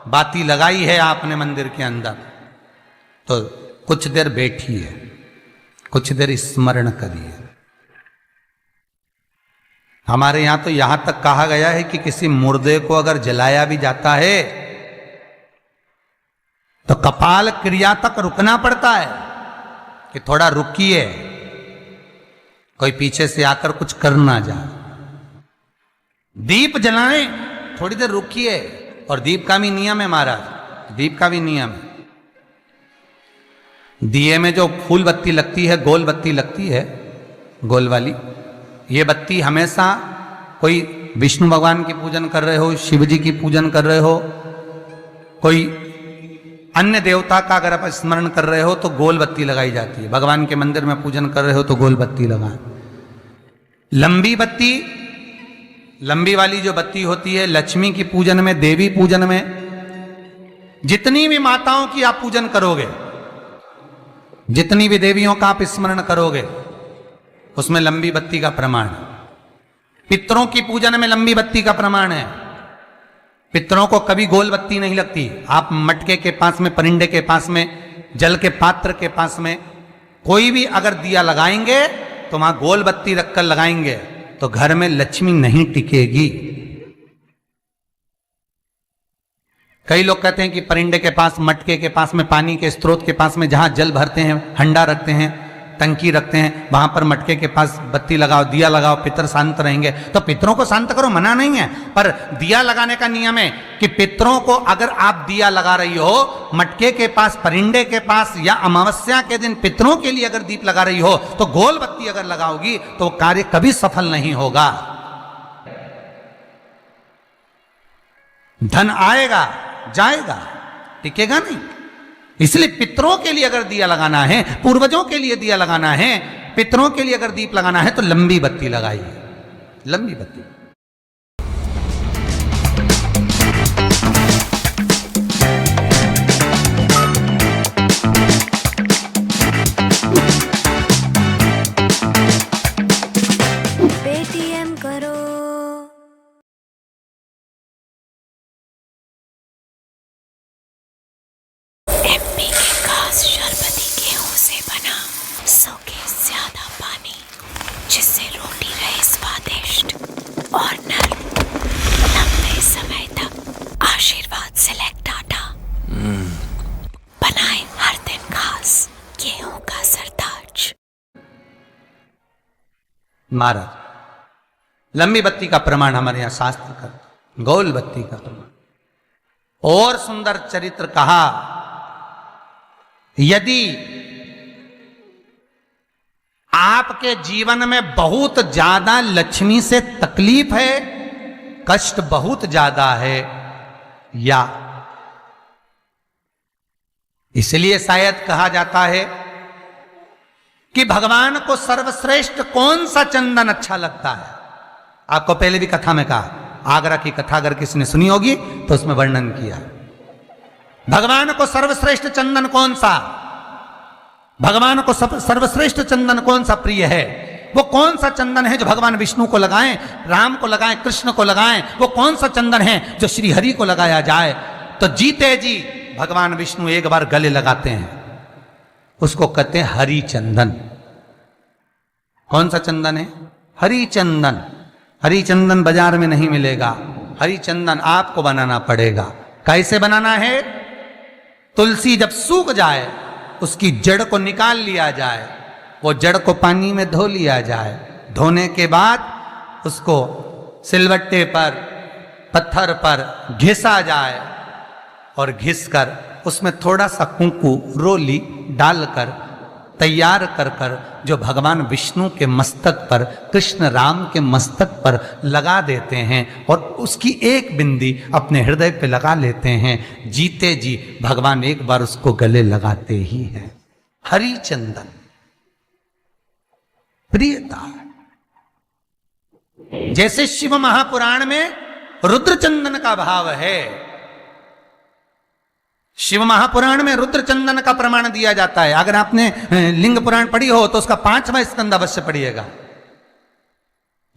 बाती लगाई है आपने मंदिर के अंदर, तो कुछ देर बैठिए, कुछ देर स्मरण करिए। हमारे यहां तो यहां तक कहा गया है कि किसी मुर्दे को अगर जलाया भी जाता है तो कपाल क्रिया तक रुकना पड़ता है कि थोड़ा रुकिए, कोई पीछे से आकर कुछ कर ना जाए। दीप जलाएं, थोड़ी देर रुकिए। और दीप का भी नियम है महाराज, दीप का भी नियम है। दिए में जो फूल बत्ती लगती है, गोल बत्ती लगती है, गोल वाली, ये बत्ती हमेशा कोई विष्णु भगवान की पूजन कर रहे हो, शिव जी की पूजन कर रहे हो, कोई अन्य देवता का अगर आप स्मरण कर रहे हो तो गोल बत्ती लगाई जाती है। भगवान के मंदिर में पूजन कर रहे हो तो गोल बत्ती लगाएं। लंबी बत्ती, लंबी वाली जो बत्ती होती है, लक्ष्मी की पूजन में, देवी पूजन में, जितनी भी माताओं की आप पूजन करोगे, जितनी भी देवियों का आप स्मरण करोगे, उसमें लंबी बत्ती का प्रमाण है। पितरों की पूजन में लंबी बत्ती का प्रमाण है। पितरों को कभी गोल बत्ती नहीं लगती। आप मटके के पास में, परिंदे के पास में, जल के पात्र के पास में कोई भी अगर दिया लगाएंगे तो वहां गोल बत्ती रखकर लगाएंगे तो घर में लक्ष्मी नहीं टिकेगी। कई लोग कहते हैं कि परिंदे के पास, मटके के पास में, पानी के स्रोत के पास में जहां जल भरते हैं, हंडा रखते हैं, टंकी रखते हैं, वहां पर मटके के पास बत्ती लगाओ, दिया लगाओ, पितर शांत रहेंगे। तो पितरों को शांत करो, मना नहीं है, पर दिया लगाने का नियम है कि पितरों को अगर आप दिया लगा रही हो मटके के पास, परिंदे के पास, या अमावस्या के दिन पितरों के लिए अगर दीप लगा रही हो तो गोल बत्ती अगर लगाओगी तो कार्य कभी सफल नहीं होगा। धन आएगा जाएगा, टिकेगा नहीं। इसलिए पितरों के लिए अगर दिया लगाना है, पूर्वजों के लिए दिया लगाना है, पितरों के लिए अगर दीप लगाना है तो लंबी बत्ती लगाइए, लंबी बत्ती। पेटीएम करो। एमपी के खास शरबती गेहूं से बना 100 के ज्यादा पानी, जिससे रोटी रहे स्वादिष्ट और नरम लंबे समय तक। आशीर्वाद सेलेक्ट आटा बनाए हर दिन खास गेहूं का सरताज। महाराज, लंबी बत्ती का प्रमाण हमारे यहां शास्त्र करते, गोल बत्ती का प्रमाण। और सुंदर चरित्र कहा, यदि आपके जीवन में बहुत ज्यादा लक्ष्मी से तकलीफ है, कष्ट बहुत ज्यादा है, या इसलिए शायद कहा जाता है कि भगवान को सर्वश्रेष्ठ कौन सा चंदन अच्छा लगता है। आपको पहले भी कथा में कहा, आगरा की कथा अगर किसी ने सुनी होगी तो उसमें वर्णन किया। भगवान को सर्वश्रेष्ठ चंदन कौन सा, भगवान को सर्वश्रेष्ठ चंदन कौन सा प्रिय है? वो कौन सा चंदन है जो भगवान विष्णु को लगाएं, राम को लगाएं, कृष्ण को लगाएं? वो कौन सा चंदन है जो श्री हरि को लगाया जाए? तो जीते जी भगवान विष्णु एक बार गले लगाते हैं, उसको कहते हैं हरि चंदन। कौन सा चंदन है? हरि चंदन। हरि चंदन बाजार में नहीं मिलेगा, हरि चंदन आपको बनाना पड़ेगा। कैसे बनाना है? तुलसी जब सूख जाए उसकी जड़ को निकाल लिया जाए, वो जड़ को पानी में धो लिया जाए, धोने के बाद उसको सिलबट्टे पर, पत्थर पर घिसा जाए और घिसकर उसमें थोड़ा सा कुंकू, रोली डालकर तैयार कर कर जो भगवान विष्णु के मस्तक पर, कृष्ण राम के मस्तक पर लगा देते हैं और उसकी एक बिंदी अपने हृदय पे लगा लेते हैं। जीते जी भगवान एक बार उसको गले लगाते ही हैं। हरि चंदन प्रियता। जैसे शिव महापुराण में रुद्र चंदन का भाव है, शिव महापुराण में रुद्र चंदन का प्रमाण दिया जाता है। अगर आपने लिंग पुराण पढ़ी हो तो उसका 5वां स्कंद अवश्य पढ़िएगा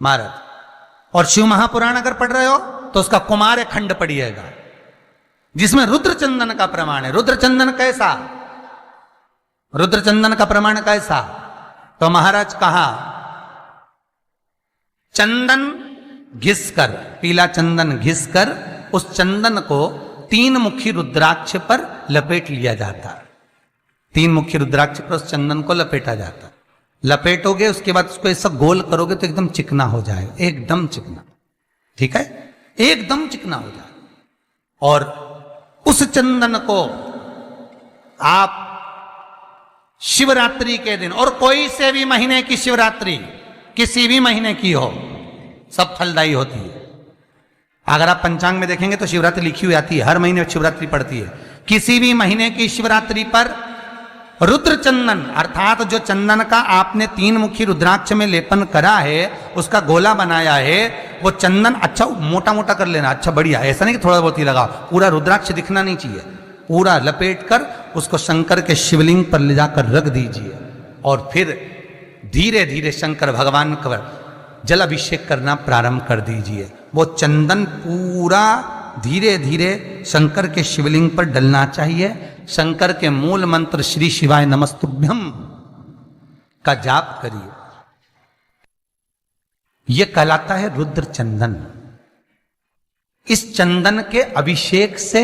महाराज। और शिव महापुराण अगर पढ़ रहे हो तो उसका कुमार खंड पढ़िएगा। जिसमें रुद्र चंदन का प्रमाण है। रुद्र चंदन कैसा? रुद्र चंदन का प्रमाण कैसा? तो महाराज कहा, चंदन घिसकर, पीला चंदन घिसकर उस चंदन को 3 मुखी रुद्राक्ष पर लपेट लिया जाता। 3 मुखी रुद्राक्ष पर उस चंदन को लपेटा जाता। लपेटोगे, उसके बाद उसको ऐसा गोल करोगे तो एकदम चिकना हो जाएगा, एकदम चिकना, ठीक है, एकदम चिकना हो जाए। और उस चंदन को आप शिवरात्रि के दिन, और कोई से भी महीने की शिवरात्रि, किसी भी महीने की हो, सब फलदायी होती है। अगर आप पंचांग में देखेंगे तो शिवरात्रि लिखी हुई आती है, हर महीने शिवरात्रि पड़ती है। किसी भी महीने की शिवरात्रि पर रुद्र चंदन, अर्थात जो चंदन का आपने 3 मुखी रुद्राक्ष में लेपन करा है, उसका गोला बनाया है, वो चंदन अच्छा मोटा मोटा कर लेना, अच्छा बढ़िया, ऐसा नहीं कि थोड़ा बहुत ही लगाओ, पूरा रुद्राक्ष दिखना नहीं चाहिए, पूरा लपेट कर उसको शंकर के शिवलिंग पर ले जाकर रख दीजिए। और फिर धीरे धीरे शंकर भगवान का जल अभिषेक करना प्रारंभ कर दीजिए। वो चंदन पूरा धीरे धीरे शंकर के शिवलिंग पर डलना चाहिए। शंकर के मूल मंत्र श्री शिवाय नमस्तुभ्यम का जाप करिए। यह कहलाता है रुद्र चंदन। इस चंदन के अभिषेक से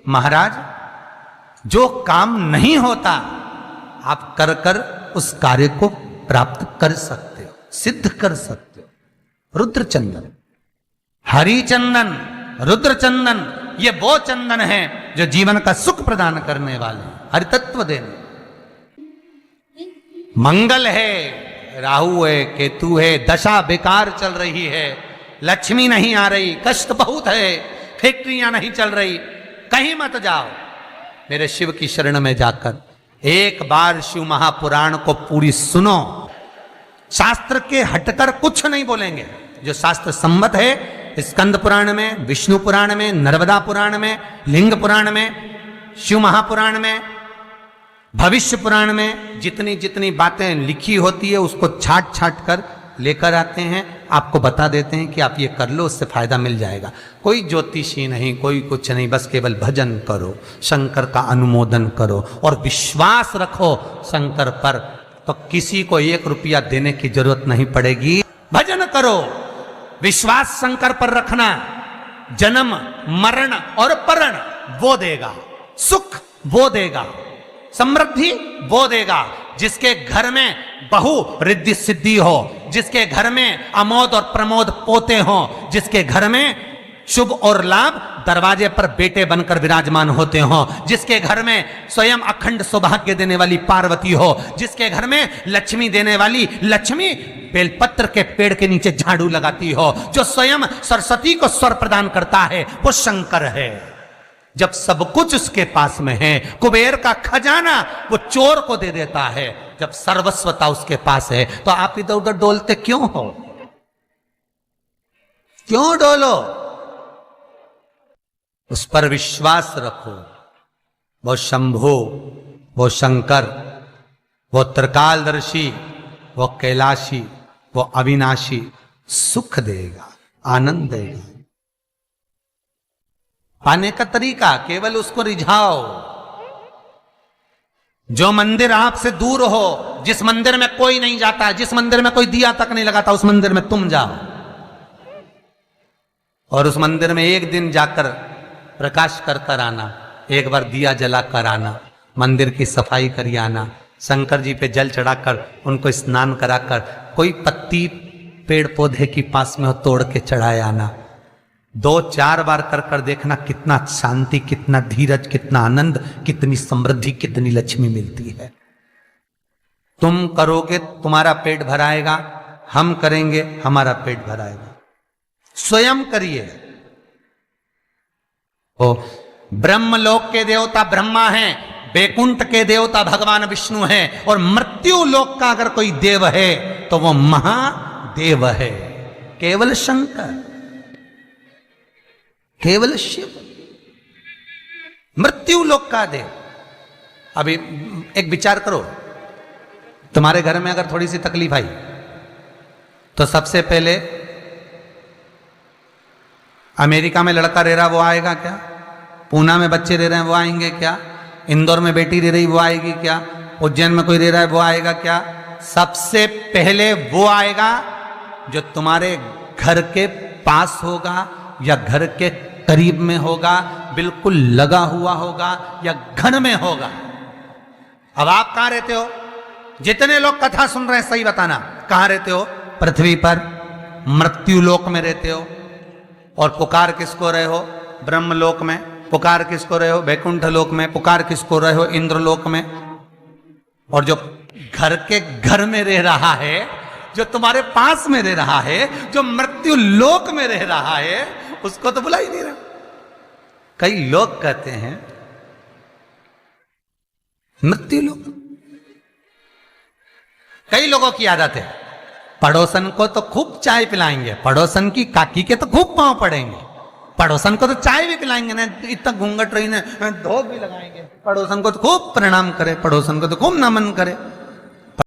महाराज जो काम नहीं होता, आप कर कर उस कार्य को प्राप्त कर सकते हो, सिद्ध कर सकते हो। रुद्र चंदन, हरि चंदन, रुद्र चंदन, ये वो चंदन है जो जीवन का सुख प्रदान करने वाले, हरि तत्व देने। मंगल है, राहु है, केतु है, दशा बेकार चल रही है, लक्ष्मी नहीं आ रही, कष्ट बहुत है, फैक्ट्रियां नहीं चल रही, कहीं मत जाओ, मेरे शिव की शरण में जाकर एक बार शिव महापुराण को पूरी सुनो। शास्त्र के हटकर कुछ नहीं बोलेंगे, जो शास्त्र सम्मत है, स्कंद पुराण में, विष्णु पुराण में, नर्मदा पुराण में, लिंग पुराण में, शिव महापुराण में, भविष्य पुराण में जितनी जितनी बातें लिखी होती है उसको छाट छाट कर लेकर आते हैं, आपको बता देते हैं कि आप ये कर लो, उससे फायदा मिल जाएगा। कोई ज्योतिषी नहीं, कोई कुछ नहीं, बस केवल भजन करो, शंकर का अनुमोदन करो और विश्वास रखो शंकर पर, तो किसी को 1 रुपया देने की जरूरत नहीं पड़ेगी। भजन करो, विश्वास शंकर पर रखना, जन्म मरण और परण वो देगा, सुख वो देगा, समृद्धि वो देगा। जिसके घर में बहु रिद्धि सिद्धि हो, जिसके घर में अमोद और प्रमोद पोते हो, जिसके घर में शुभ और लाभ दरवाजे पर बेटे बनकर विराजमान होते हो, जिसके घर में स्वयं अखंड सौभाग्य देने वाली पार्वती हो, जिसके घर में लक्ष्मी देने वाली लक्ष्मी बेलपत्र के पेड़ के नीचे झाड़ू लगाती हो, जो स्वयं सरस्वती को स्वर प्रदान करता है, वो शंकर है। जब सब कुछ उसके पास में है, कुबेर का खजाना वो चोर को दे देता है, जब सर्वस्वता उसके पास है, तो आप इधर उधर डोलते क्यों हो? क्यों डोलो? उस पर विश्वास रखो। वो शंभु, वो शंकर, वो त्रिकालदर्शी, वो कैलाशी, वो अविनाशी सुख देगा, आनंद देगा। पाने का तरीका केवल उसको रिझाओ। जो मंदिर आपसे दूर हो, जिस मंदिर में कोई नहीं जाता, जिस मंदिर में कोई दिया तक नहीं लगाता, उस मंदिर में तुम जाओ और उस मंदिर में एक दिन जाकर प्रकाश कर कर आना, एक बार दिया जला कर आना, मंदिर की सफाई करिए आना, शंकर जी पे जल चढ़ाकर उनको स्नान कराकर, कोई पत्ती पेड़ पौधे की पास में हो तोड़ के चढ़ाए आना। 2-4 बार कर कर देखना कितना शांति, कितना धीरज, कितना आनंद, कितनी समृद्धि, कितनी लक्ष्मी मिलती है। तुम करोगे तुम्हारा पेट भराएगा, हम करेंगे हमारा पेट भराएगा। स्वयं करिए। ओ ब्रह्मलोक के देवता ब्रह्मा हैं, बैकुंठ के देवता भगवान विष्णु हैं, और मृत्यु लोक का अगर कोई देव है तो वो महादेव है, केवल शंकर, केवल शिव, मृत्यु लोक का देव। अभी एक विचार करो, तुम्हारे घर में अगर थोड़ी सी तकलीफ आई तो सबसे पहले अमेरिका में लड़का रह रहा वो आएगा क्या? पूना में बच्चे रह रहे हैं वो आएंगे क्या? इंदौर में बेटी रह रही वो आएगी क्या? उज्जैन में कोई रह रहा है वो आएगा क्या? सबसे पहले वो आएगा जो तुम्हारे घर के पास होगा या घर के करीब में होगा, बिल्कुल लगा हुआ होगा या घर में होगा। अब आप कहां रहते हो? जितने लोग कथा सुन रहे हैं सही बताना, कहां रहते हो? पृथ्वी पर मृत्यु लोक में रहते हो। और पुकार किसको रहे हो? ब्रह्मलोक में। पुकार किसको रहे हो? वैकुंठ लोक में। पुकार किसको रहे हो? इंद्रलोक में। और जो घर के घर में रह रहा है, जो तुम्हारे पास में रह रहा है, जो मृत्यु लोक में रह रहा है, उसको तो बुला ही नहीं रहा। कई लोग कहते हैं मृत्यु लोक। कई लोगों की आदत है, पड़ोसन को तो खूब चाय पिलाएंगे, पड़ोसन की काकी के तो खूब पांव पड़ेंगे, पड़ोसन को तो चाय भी पिलाएंगे ना, इतना घूंघट रही ना, धोख भी लगाएंगे, पड़ोसन को तो खूब प्रणाम करे, पड़ोसन को तो खूब नमन करे।